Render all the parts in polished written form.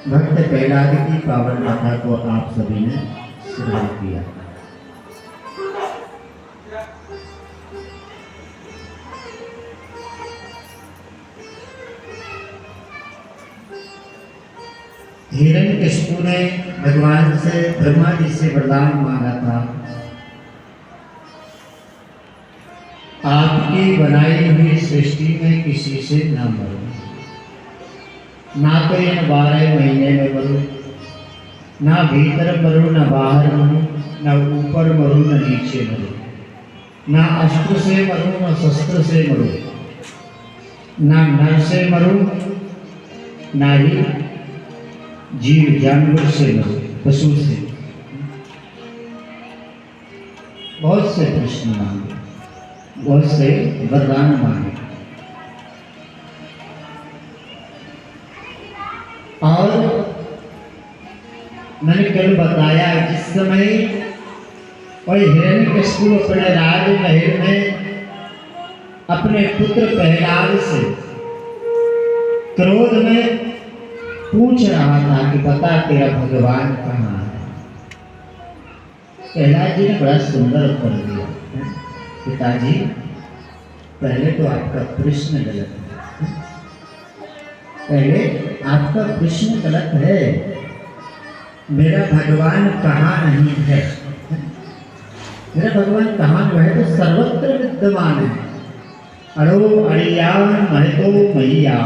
भक्त प्रहलाद की पावन कथा को आप सभी ने श्रवण किया। हिरण्यकशिपु ने भगवान से ब्रह्मा जी से वरदान मांगा था, आपकी बनाई हुई सृष्टि में किसी से न मरो, ना तो इन 12 महीने में मरूं, ना भीतर मरूं, ना बाहर मरूं, ना ऊपर मरूं, ना नीचे मरूं, ना अस्त्र से मरूं, ना शस्त्र से मरूं, ना नर से मरूं, ना ही जीव जानवर से मरूं, पशु से। बहुत से प्रश्न मांगे, बहुत से वरदान मांगे, और मैंने कल बताया जिस समय वही हिरण्यकशिपु अपने राजमहल में अपने पुत्र प्रहलाद से क्रोध में पूछ रहा था कि बता तेरा भगवान कहाँ है। प्रहलाद जी ने बड़ा सुंदर उत्तर दिया, पिताजी पहले तो आपका प्रश्न गलत है, पहले आपका प्रश्न गलत है। मेरा भगवान कहाँ नहीं है, मेरा भगवान कहाँ है तो सर्वत्र विद्यमान है। अड़ो अड़ियान महतो मैया,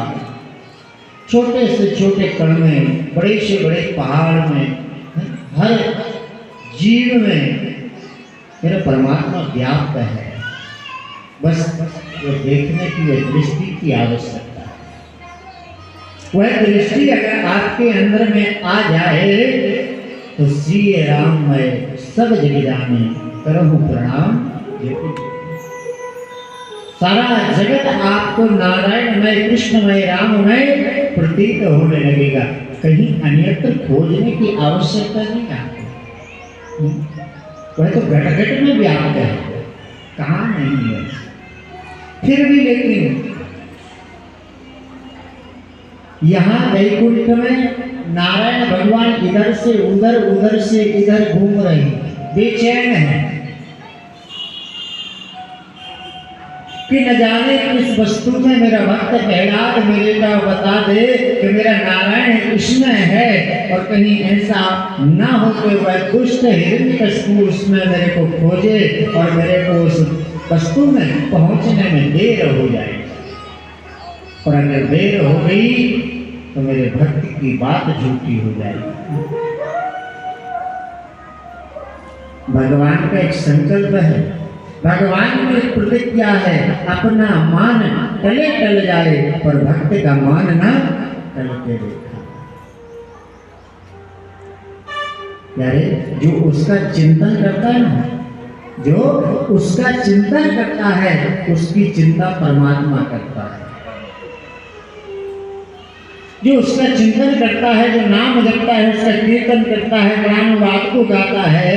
छोटे से छोटे कण में, बड़े से बड़े पहाड़ में, हर जीव में मेरा परमात्मा व्याप्त है। बस वो देखने की वह दृष्टि की आवश्यकता है। वह दृष्टि अगर आपके अंदर में आ जाए तो श्री राम मैं सब जग जाने करहु प्रणाम। सारा जगत आपको नारायणमय, कृष्णमय, राममय प्रतीत होने लगेगा। कहीं अन्यत्र खोजने की आवश्यकता नहीं आपको, वह तो घट घट में व्याप्त है, कहाँ नहीं है। फिर भी लेकिन यहाँ वैकुंठ में नारायण भगवान इधर से उधर, उधर से इधर घूम रहे हैं, बेचैन है कि न जाने किस वस्तु में मेरा भक्त प्रहलाद मेरे का बता दे कि मेरा नारायण कृष्ण है, और कहीं ऐसा ना हो कि वह दुष्ट हिरण्यकशिपु उसमें मेरे को खोजे और मेरे को उस वस्तु में पहुंचने में देर हो जाए। और अगर देर हो गई तो मेरे भक्त की बात झूठी हो जाएगी। भगवान का एक संकल्प है, भगवान की प्रतिज्ञा है, अपना मान टले टल जाए पर भक्त का मान ना टलते देखा। यारे जो उसका चिंतन करता है ना, जो उसका चिंतन करता है उसकी चिंता परमात्मा करता है। जो उसका चिंतन करता है, जो नाम जपता है, उसका कीर्तन करता है, ज्ञान वाद को गाता है,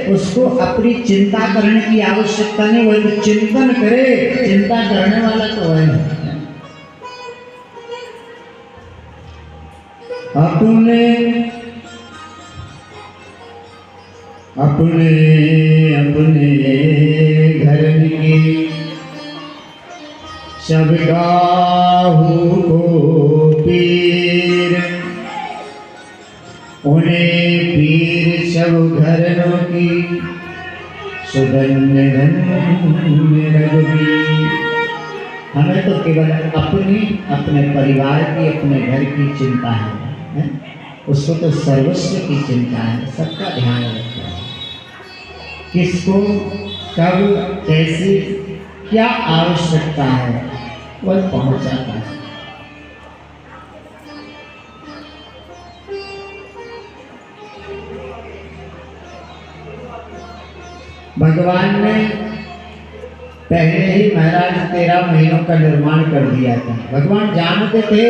उसको अपनी चिंता करने की आवश्यकता नहीं। वह तो चिंतन करे, चिंता करने वाला तो है। अपने अपने अपने घर की सब काहू को पीर, उन्हें पीर सब घरों की सुगंध रघुवीर। हमें तो केवल अपने परिवार की, अपने घर की चिंता है? उसको तो सर्वस्व की चिंता है, सबका ध्यान रखता है, किसको कब कैसी क्या आवश्यकता है वह पहुंचाता है। भगवान ने पहले ही महाराज 13 महीनों का निर्माण कर दिया था। भगवान जानते थे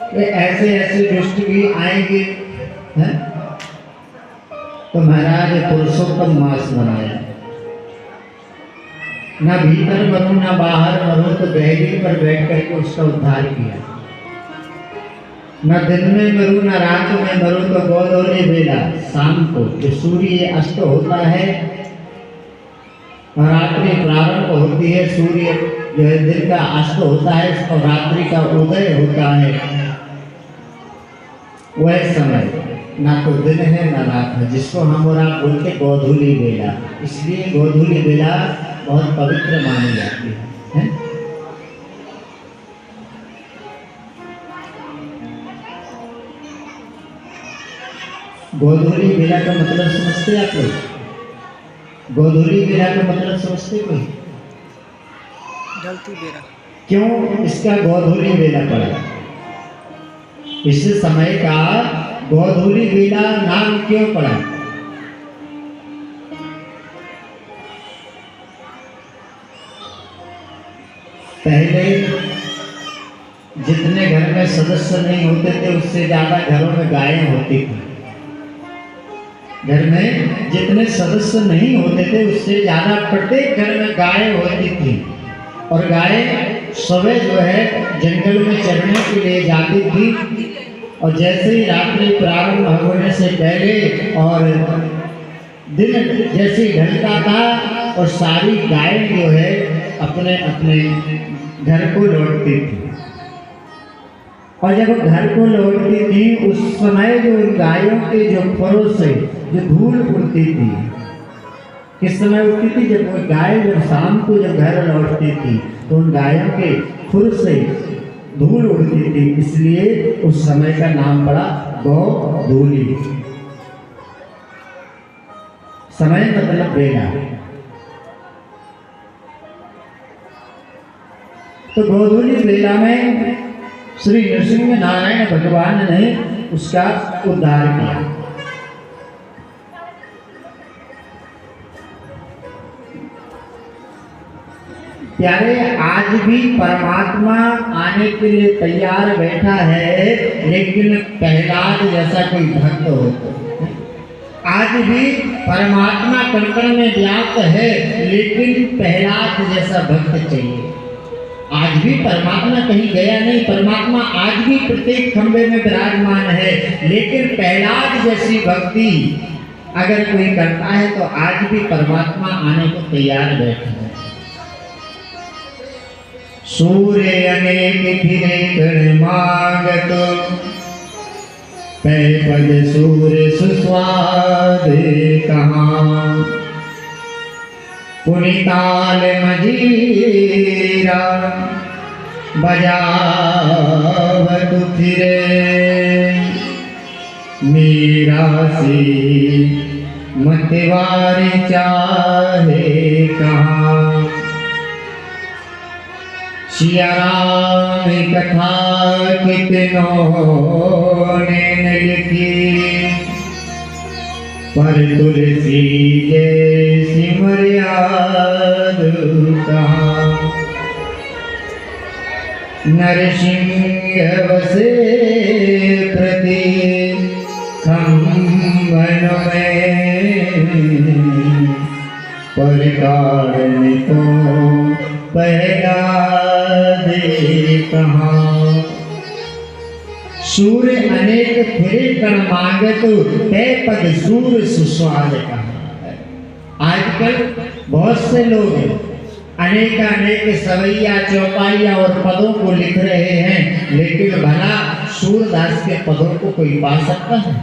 कि ऐसे ऐसे दुष्ट भी आएंगे, हैं? तो महाराज पुरुषोत्तम मास बनाया, ना भीतर मरो ना बाहर मरो, तो गहरी पर बैठ करके उसका उद्धार किया। न दिन में मरूं न रात में मरूं तो गोधूली बेला, शाम को जो सूर्य अस्त होता है और रात्रि प्रारंभ होती है, सूर्य जो है दिन का अस्त होता है और रात्रि का उदय होता है, वह समय ना तो दिन है ना रात है, जिसको हम और आप बोलते गोधूली बेला। इसलिए गोधूली बेला बहुत पवित्र मानी जाती है? गोधूली बेला का मतलब समझते आप लोग? गोधूली बेला का मतलब समझते कोई? ढलती बेला। क्यों इसका गोधूली बेला पड़ा? इस समय का गोधूली बेला नाम क्यों पड़ा? पहले जितने घर में सदस्य नहीं होते थे उससे ज्यादा घरों में गायें होती थी। घर में जितने सदस्य नहीं होते थे उससे ज्यादा प्रत्येक घर में गायें होती थी और गायें सुबह जो है जंगल में चरने के लिए जाती थी और जैसे ही रात्रि प्रारंभ होने से पहले और दिन जैसे ही ढलता था और सारी गायें जो है अपने अपने घर को लौटती थी और जब घर को लौटती थी उस समय जो गायों के जो फरों से जो धूल उड़ती थी, किस समय उड़ती थी? जब वो गाय जब शाम को जब घर लौटती थी तो उन गायों के खुर से धूल उड़ती थी, इसलिए उस समय का नाम पड़ा गोधूली। समय मतलब बेला। तो गोधूली बेला में श्री नृसिंह नारायण भगवान ने उसका उद्धार किया। प्यारे, आज भी परमात्मा आने के लिए तैयार बैठा है, लेकिन प्रहलाद जैसा कोई भक्त हो तो। आज भी परमात्मा कण-कण में व्याप्त है, लेकिन प्रहलाद जैसा भक्त चाहिए। आज भी परमात्मा कहीं गया नहीं, परमात्मा आज भी प्रत्येक खंबे में विराजमान है, लेकिन प्रहलाद जैसी भक्ति अगर कोई करता है तो आज भी परमात्मा आने को तैयार बैठा है। सूर्य अनेक फिरे गण मांगत, पै पद सूर्य सुस्वाद कहाँ, पुनिताल मजीरा बजावत फिरे, मीरा सी मतवारी चाहे कहाँ। सिया राम कथा कितनों ने लिखी, पर तुलसी जैसी मर्याद कहाँ। नरसिंह बसे प्रति खम्बन में, पर कारण तो पहला दे कहाँ। सूर्य अनेक फिरे कण मांगत, तै पद सूर्य सुस्वाद कहाँ। आजकल बहुत से लोग अनेक सवैया चौपाइया और पदों को लिख रहे हैं, लेकिन भला सूरदास के पदों को कोई पा सकता है?